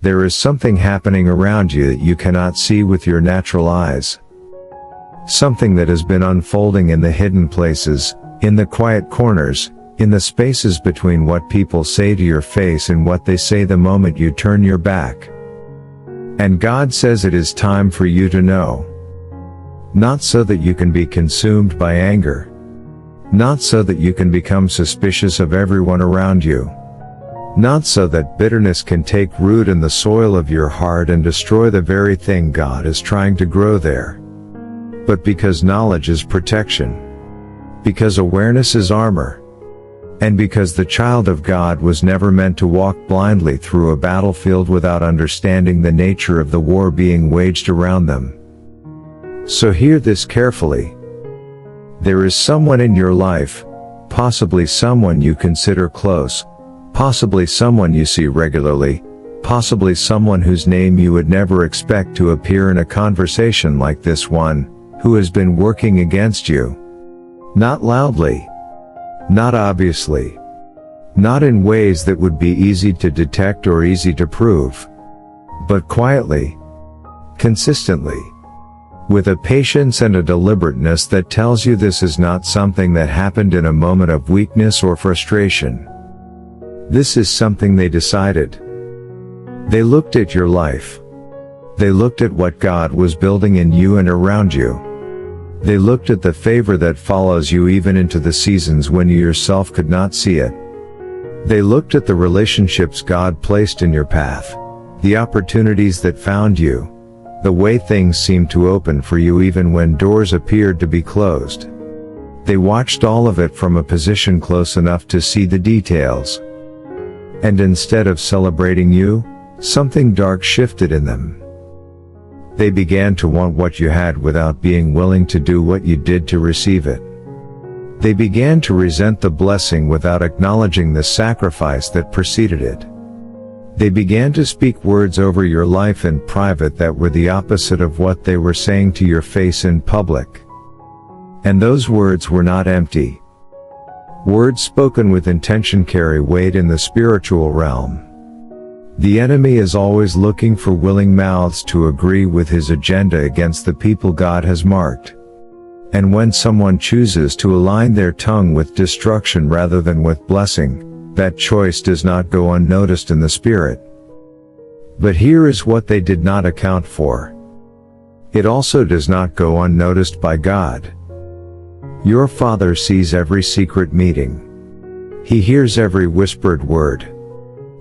There is something happening around you that you cannot see with your natural eyes. Something that has been unfolding in the hidden places, in the quiet corners, in the spaces between what people say to your face and what they say the moment you turn your back. And God says it is time for you to know. Not so that you can be consumed by anger. Not so that you can become suspicious of everyone around you. Not so that bitterness can take root in the soil of your heart and destroy the very thing God is trying to grow there. But because knowledge is protection. Because awareness is armor. And because the child of God was never meant to walk blindly through a battlefield without understanding the nature of the war being waged around them. So hear this carefully. There is someone in your life, possibly someone you consider close, possibly someone you see regularly, possibly someone whose name you would never expect to appear in a conversation like this one, who has been working against you. Not loudly. Not obviously. Not in ways that would be easy to detect or easy to prove. But quietly. Consistently. With a patience and a deliberateness that tells you this is not something that happened in a moment of weakness or frustration. This is something they decided. They looked at your life. They looked at what God was building in you and around you. They looked at the favor that follows you even into the seasons when you yourself could not see it. They looked at the relationships God placed in your path, the opportunities that found you, the way things seemed to open for you even when doors appeared to be closed. They watched all of it from a position close enough to see the details. And instead of celebrating you, something dark shifted in them. They began to want what you had without being willing to do what you did to receive it. They began to resent the blessing without acknowledging the sacrifice that preceded it. They began to speak words over your life in private that were the opposite of what they were saying to your face in public. And those words were not empty. Words spoken with intention carry weight in the spiritual realm. The enemy is always looking for willing mouths to agree with his agenda against the people God has marked. And when someone chooses to align their tongue with destruction rather than with blessing, that choice does not go unnoticed in the spirit. But here is what they did not account for. It also does not go unnoticed by God. Your Father sees every secret meeting. He hears every whispered word.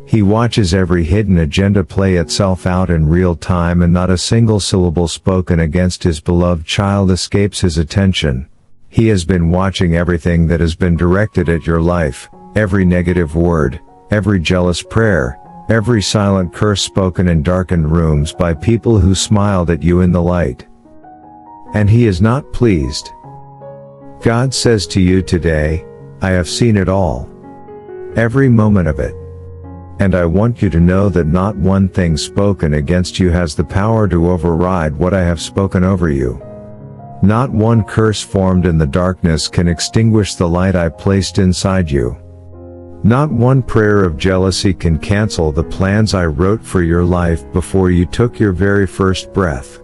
He watches every hidden agenda play itself out in real time, and not a single syllable spoken against his beloved child escapes his attention. He has been watching everything that has been directed at your life, every negative word, every jealous prayer, every silent curse spoken in darkened rooms by people who smiled at you in the light. And he is not pleased. God says to you today, I have seen it all. Every moment of it. And I want you to know that not one thing spoken against you has the power to override what I have spoken over you. Not one curse formed in the darkness can extinguish the light I placed inside you. Not one prayer of jealousy can cancel the plans I wrote for your life before you took your very first breath.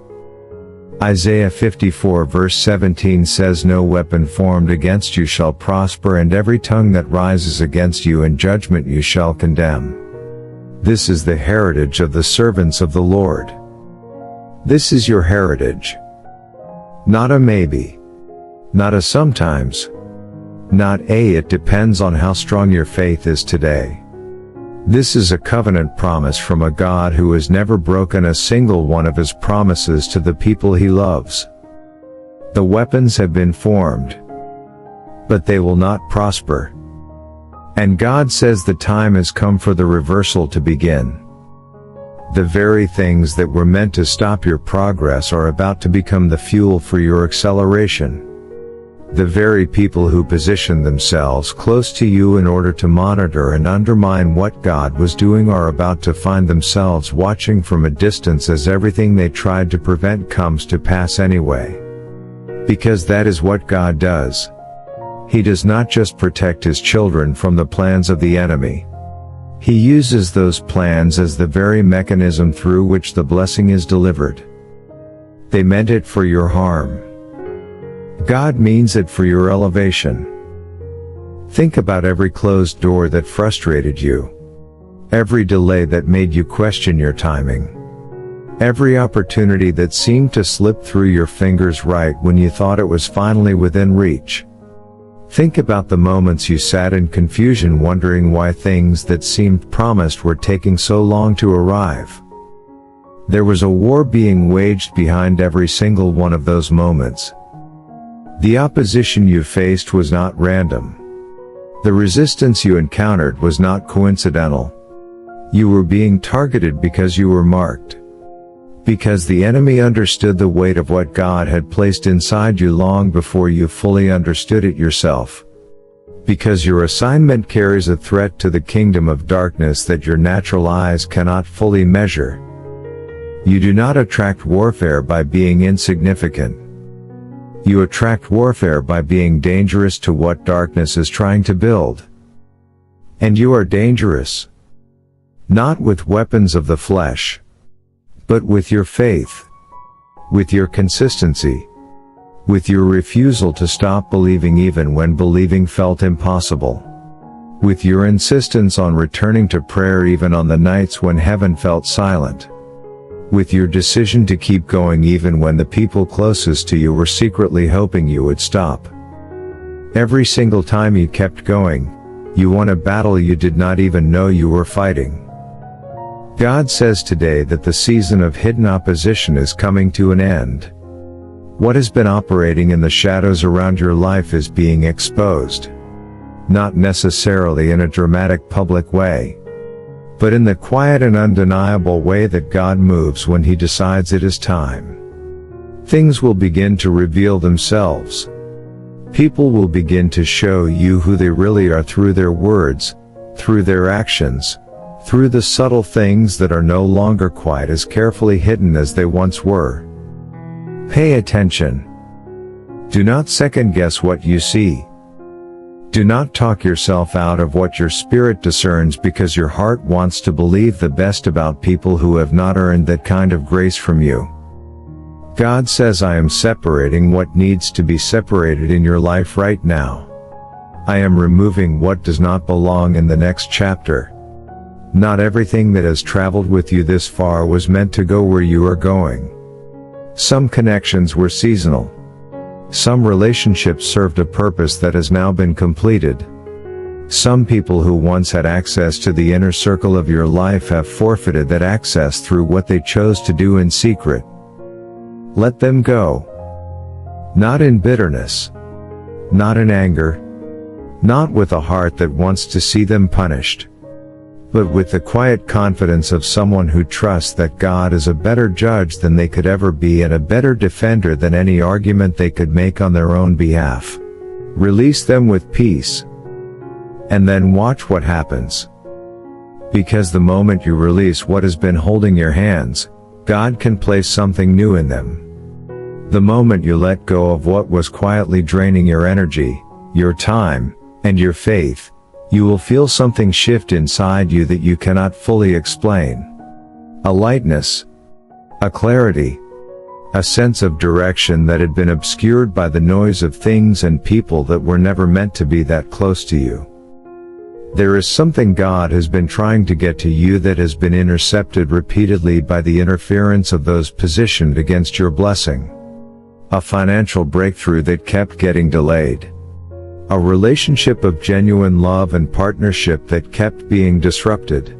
Isaiah 54 verse 17 says, No weapon formed against you shall prosper, and every tongue that rises against you in judgment you shall condemn. This is the heritage of the servants of the Lord. This is your heritage. Not a maybe. Not a sometimes. Not a it depends on how strong your faith is today. This is a covenant promise from a God who has never broken a single one of his promises to the people he loves. The weapons have been formed, but they will not prosper. And God says the time has come for the reversal to begin. The very things that were meant to stop your progress are about to become the fuel for your acceleration. The very people who positioned themselves close to you in order to monitor and undermine what God was doing are about to find themselves watching from a distance as everything they tried to prevent comes to pass anyway. Because that is what God does. He does not just protect his children from the plans of the enemy. He uses those plans as the very mechanism through which the blessing is delivered. They meant it for your harm. God means it for your elevation. Think about every closed door that frustrated you. Every delay that made you question your timing. Every opportunity that seemed to slip through your fingers right when you thought it was finally within reach. Think about the moments you sat in confusion wondering why things that seemed promised were taking so long to arrive. There was a war being waged behind every single one of those moments. The opposition you faced was not random. The resistance you encountered was not coincidental. You were being targeted because you were marked. Because the enemy understood the weight of what God had placed inside you long before you fully understood it yourself. Because your assignment carries a threat to the kingdom of darkness that your natural eyes cannot fully measure. You do not attract warfare by being insignificant. You attract warfare by being dangerous to what darkness is trying to build. And you are dangerous. Not with weapons of the flesh, but with your faith, with your consistency, with your refusal to stop believing even when believing felt impossible, with your insistence on returning to prayer even on the nights when heaven felt silent, with your decision to keep going even when the people closest to you were secretly hoping you would stop. Every single time you kept going, you won a battle you did not even know you were fighting. God says today that the season of hidden opposition is coming to an end. What has been operating in the shadows around your life is being exposed. Not necessarily in a dramatic public way, but in the quiet and undeniable way that God moves when He decides it is time. Things will begin to reveal themselves. People will begin to show you who they really are through their words, through their actions, through the subtle things that are no longer quite as carefully hidden as they once were. Pay attention. Do not second guess what you see. Do not talk yourself out of what your spirit discerns because your heart wants to believe the best about people who have not earned that kind of grace from you. God says, I am separating what needs to be separated in your life right now. I am removing what does not belong in the next chapter. Not everything that has traveled with you this far was meant to go where you are going. Some connections were seasonal. Some relationships served a purpose that has now been completed. Some people who once had access to the inner circle of your life have forfeited that access through what they chose to do in secret. Let them go. Not in bitterness. Not in anger. Not with a heart that wants to see them punished, but with the quiet confidence of someone who trusts that God is a better judge than they could ever be and a better defender than any argument they could make on their own behalf. Release them with peace. And then watch what happens. Because the moment you release what has been holding your hands, God can place something new in them. The moment you let go of what was quietly draining your energy, your time, and your faith, you will feel something shift inside you that you cannot fully explain. A lightness, a clarity, a sense of direction that had been obscured by the noise of things and people that were never meant to be that close to you. There is something God has been trying to get to you that has been intercepted repeatedly by the interference of those positioned against your blessing. A financial breakthrough that kept getting delayed. A relationship of genuine love and partnership that kept being disrupted.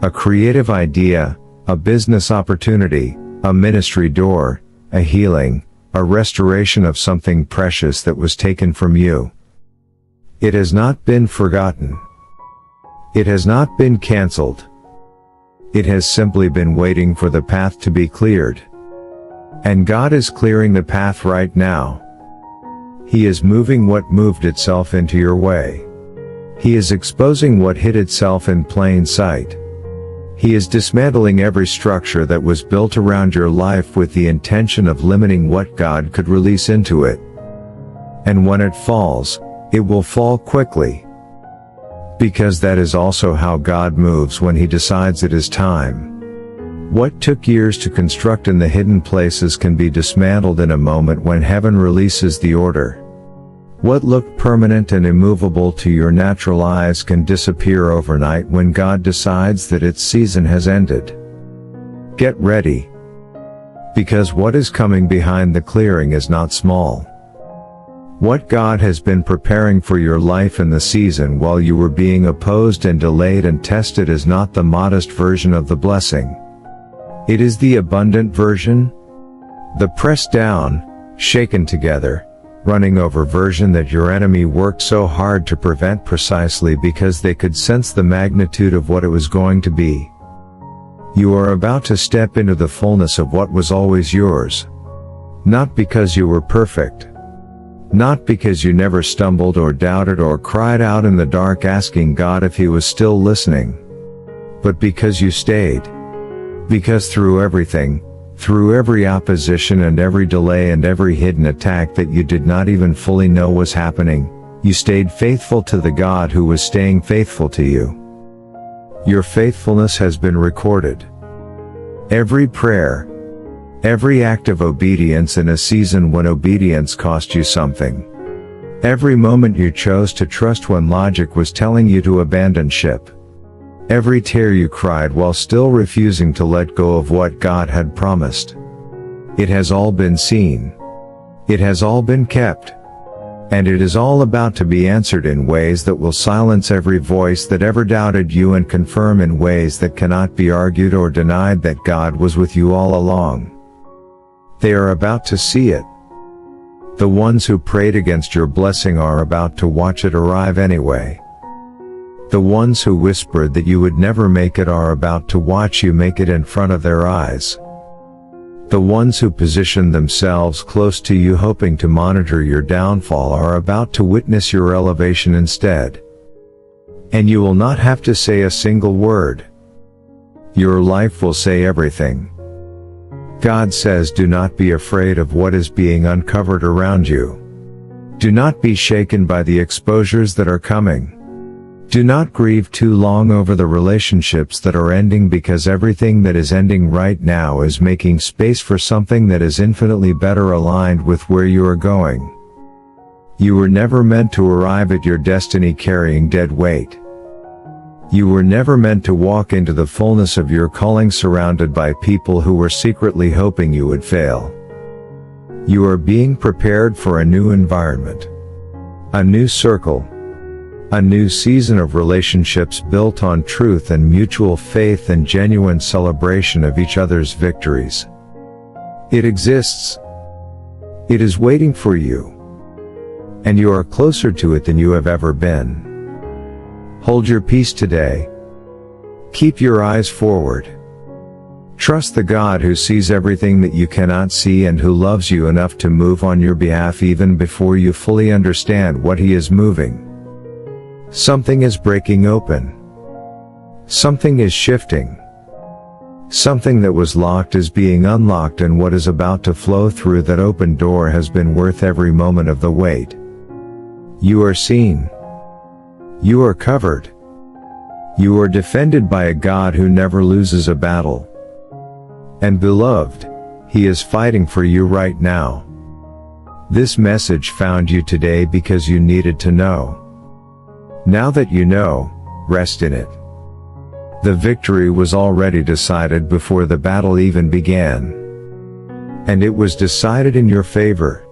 A creative idea, a business opportunity, a ministry door, a healing, a restoration of something precious that was taken from you. It has not been forgotten. It has not been cancelled. It has simply been waiting for the path to be cleared. And God is clearing the path right now. He is moving what moved itself into your way. He is exposing what hid itself in plain sight. He is dismantling every structure that was built around your life with the intention of limiting what God could release into it. And when it falls, it will fall quickly. Because that is also how God moves when He decides it is time. What took years to construct in the hidden places can be dismantled in a moment when heaven releases the order. What looked permanent and immovable to your natural eyes can disappear overnight when God decides that its season has ended. Get ready. Because what is coming behind the clearing is not small. What God has been preparing for your life in the season while you were being opposed and delayed and tested is not the modest version of the blessing. It is the abundant version, the pressed down, shaken together, running over version that your enemy worked so hard to prevent precisely because they could sense the magnitude of what it was going to be. You are about to step into the fullness of what was always yours. Not because you were perfect. Not because you never stumbled or doubted or cried out in the dark asking God if He was still listening. But because you stayed. Because through everything, through every opposition and every delay and every hidden attack that you did not even fully know was happening, you stayed faithful to the God who was staying faithful to you. Your faithfulness has been recorded. Every prayer, every act of obedience in a season when obedience cost you something. Every moment you chose to trust when logic was telling you to abandon ship. Every tear you cried while still refusing to let go of what God had promised. It has all been seen. It has all been kept. And it is all about to be answered in ways that will silence every voice that ever doubted you and confirm in ways that cannot be argued or denied that God was with you all along. They are about to see it. The ones who prayed against your blessing are about to watch it arrive anyway. The ones who whispered that you would never make it are about to watch you make it in front of their eyes. The ones who positioned themselves close to you hoping to monitor your downfall are about to witness your elevation instead. And you will not have to say a single word. Your life will say everything. God says, do not be afraid of what is being uncovered around you. Do not be shaken by the exposures that are coming. Do not grieve too long over the relationships that are ending because everything that is ending right now is making space for something that is infinitely better aligned with where you are going. You were never meant to arrive at your destiny carrying dead weight. You were never meant to walk into the fullness of your calling surrounded by people who were secretly hoping you would fail. You are being prepared for a new environment. A new circle. A new season of relationships built on truth and mutual faith and genuine celebration of each other's victories. It exists. It is waiting for you. And you are closer to it than you have ever been. Hold your peace today. Keep your eyes forward. Trust the God who sees everything that you cannot see and who loves you enough to move on your behalf even before you fully understand what He is moving. Something is breaking open. Something is shifting. Something that was locked is being unlocked, and what is about to flow through that open door has been worth every moment of the wait. You are seen. You are covered. You are defended by a God who never loses a battle. And beloved, He is fighting for you right now. This message found you today because you needed to know. Now that you know, rest in it. The victory was already decided before the battle even began. And it was decided in your favor.